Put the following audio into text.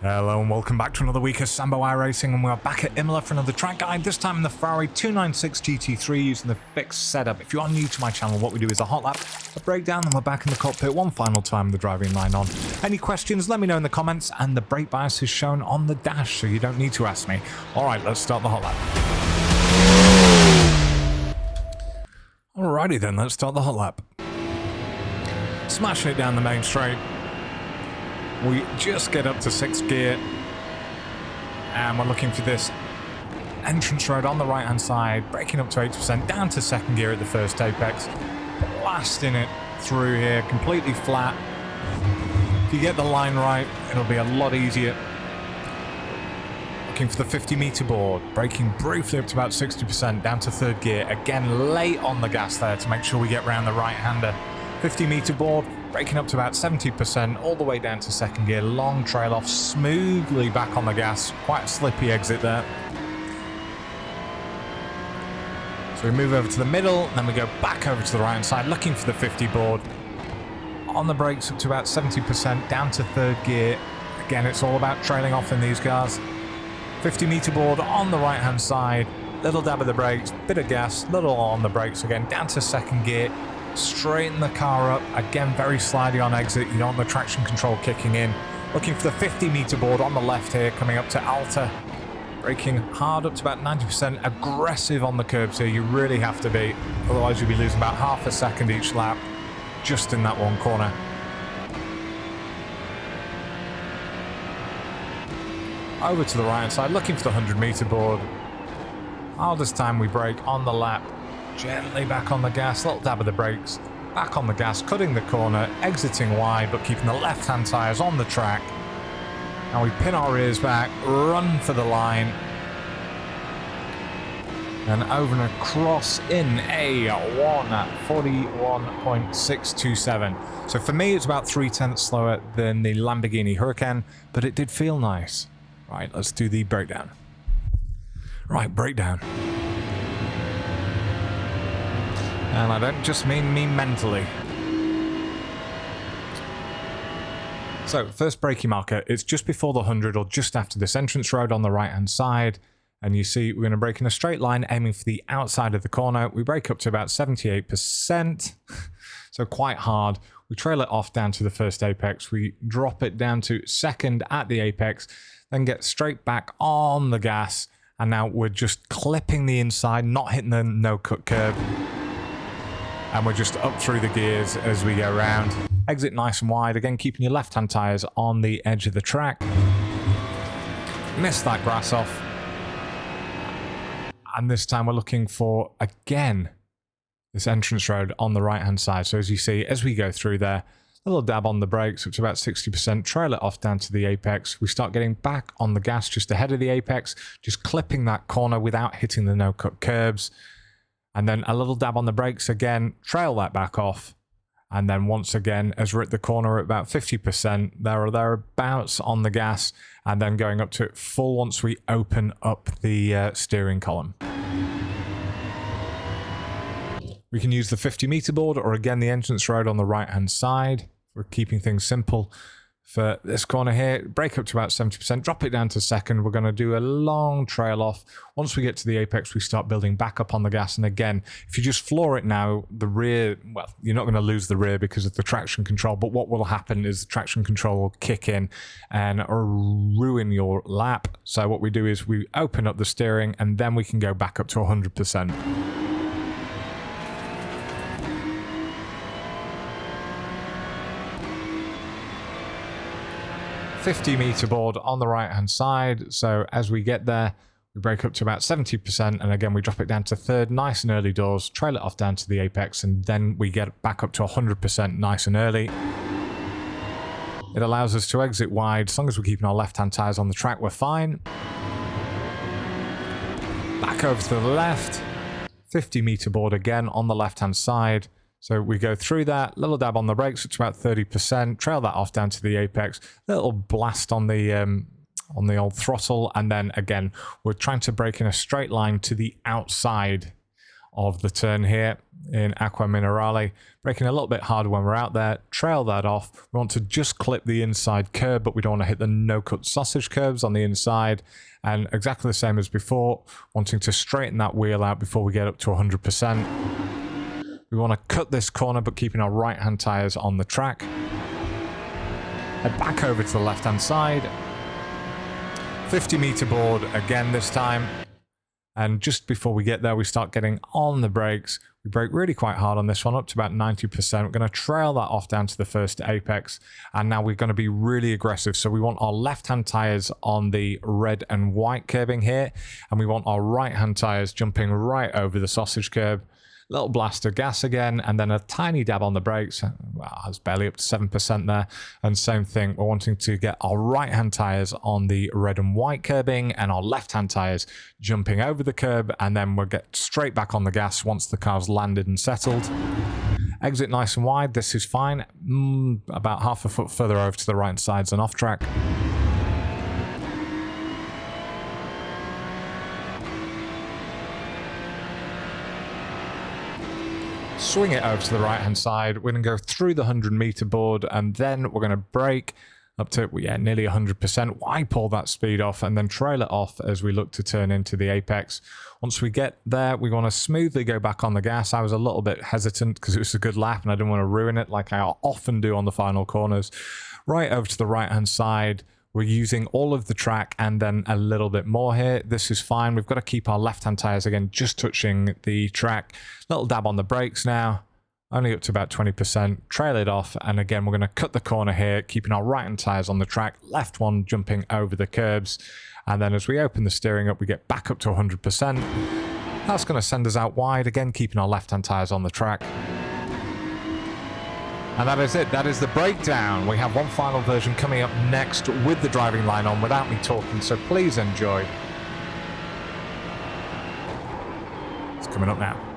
Hello and welcome back to another week of Sambo iRacing, and we're back at Imola for another track guide, this time in the Ferrari 296 GT3 using the fixed setup. If you are new to my channel, what we do is a hot lap, a breakdown, and we're back in the cockpit one final time with the driving line on. Any questions, let me know in the comments, and the brake bias is shown on the dash, so you don't need to ask me. Alright, let's start the hot lap. Alrighty then, let's start the hot lap. Smashing it down the main straight. We just get up to 6th gear and we're looking for this entrance road on the right hand side, braking up to 80%, down to 2nd gear at the first apex, blasting it through here, completely flat. If you get the line right, it'll be a lot easier. Looking for the 50-meter board, braking briefly up to about 60%, down to 3rd gear, again late on the gas there to make sure we get round the right-hander. 50-meter board, braking up to about 70%, all the way down to 2nd gear, long trail off, smoothly back on the gas, quite a slippy exit there. So we move over to the middle, then we go back over to the right hand side, looking for the 50 board. On the brakes up to about 70%, down to 3rd gear. Again, it's all about trailing off in these cars. 50-meter board on the right hand side, little dab of the brakes, bit of gas, little on the brakes again, down to 2nd gear. Straighten the car up, again very slidey on exit, you don't want the traction control kicking in. Looking for the 50-meter board on the left here, coming up to Alta. Braking hard up to about 90%, aggressive on the curbs here, you really have to be, otherwise you'll be losing about half a second each lap, just in that one corner. Over to the right hand side, looking for the 100-meter board. All this time we brake on the lap. Gently back on the gas, little dab of the brakes, back on the gas, cutting the corner, exiting wide, but keeping the left-hand tyres on the track. And we pin our rears back, run for the line, and over and across in A1 at 41.627. So for me, it's about 0.3 slower than the Lamborghini Huracan, but it did feel nice. Right, let's do the breakdown. Right, breakdown. And I don't just mean me mentally. So, first braking marker, it's just before the 100 or just after this entrance road on the right hand side. And you see we're going to brake in a straight line, aiming for the outside of the corner. We brake up to about 78%, so quite hard. We trail it off down to the first apex. We drop it down to 2nd at the apex, then get straight back on the gas. And now we're just clipping the inside, not hitting the no-cut curb. And we're just up through the gears as we go around. Exit nice and wide, again keeping your left-hand tyres on the edge of the track. Miss that grass off. And this time we're looking for, again, this entrance road on the right-hand side. So as you see, as we go through there, a little dab on the brakes up to about 60%, trail it off down to the apex. We start getting back on the gas just ahead of the apex, just clipping that corner without hitting the no-cut curbs. And then a little dab on the brakes again, trail that back off. And then once again, as we're at the corner at about 50%, there or thereabouts on the gas, and then going up to full once we open up the steering column. We can use the 50-meter board or again the entrance road on the right-hand side. We're keeping things simple. For this corner here, brake up to about 70%, drop it down to 2nd. We're going to do a long trail off. Once we get to the apex, we start building back up on the gas. And again, if you just floor it now, the rear, well, you're not going to lose the rear because of the traction control. But what will happen is the traction control will kick in and ruin your lap. So what we do is we open up the steering and then we can go back up to 100%. 50-meter board on the right hand side, so as we get there we brake up to about 70% and again we drop it down to 3rd nice and early doors, trail it off down to the apex, and then we get back up to 100% nice and early. It allows us to exit wide. As long as we're keeping our left hand tyres on the track, we're fine. Back over to the left, 50-meter board again on the left hand side. So we go through that, little dab on the brakes, it's about 30%, trail that off down to the apex, little blast on the old throttle, and then again, we're trying to brake in a straight line to the outside of the turn here in Acqua Minerale. Braking a little bit harder when we're out there. Trail that off. We want to just clip the inside curb, but we don't want to hit the no-cut sausage curbs on the inside. And exactly the same as before, wanting to straighten that wheel out before we get up to 100%. We want to cut this corner, but keeping our right-hand tyres on the track. Head back over to the left-hand side. 50-meter board again this time. And just before we get there, we start getting on the brakes. We brake really quite hard on this one, up to about 90%. We're going to trail that off down to the first apex. And now we're going to be really aggressive. So we want our left-hand tyres on the red and white curbing here. And we want our right-hand tyres jumping right over the sausage curb. Little blast of gas again, and then a tiny dab on the brakes. Well, it's barely up to 7% there. And same thing, we're wanting to get our right-hand tyres on the red and white curbing and our left-hand tyres jumping over the curb, and then we'll get straight back on the gas once the car's landed and settled. Exit nice and wide, this is fine. About half a foot further over to the right sides and off track. Swing it over to the right hand side. We're going to go through the 100-meter board, and then we're going to brake up to nearly 100%. Wipe all that speed off and then trail it off as we look to turn into the apex. Once we get there, we want to smoothly go back on the gas. I was a little bit hesitant because it was a good lap and I didn't want to ruin it like I often do on the final corners. Right over to the right hand side. We're using all of the track and then a little bit more here. This is fine. We've got to keep our left-hand tyres again just touching the track. Little dab on the brakes now. Only up to about 20%. Trail it off. And again, we're going to cut the corner here, keeping our right-hand tyres on the track. Left one jumping over the curbs. And then as we open the steering up, we get back up to 100%. That's going to send us out wide. Again, keeping our left-hand tyres on the track. And that is it. That is the breakdown. We have one final version coming up next with the driving line on without me talking, so please enjoy. It's coming up now.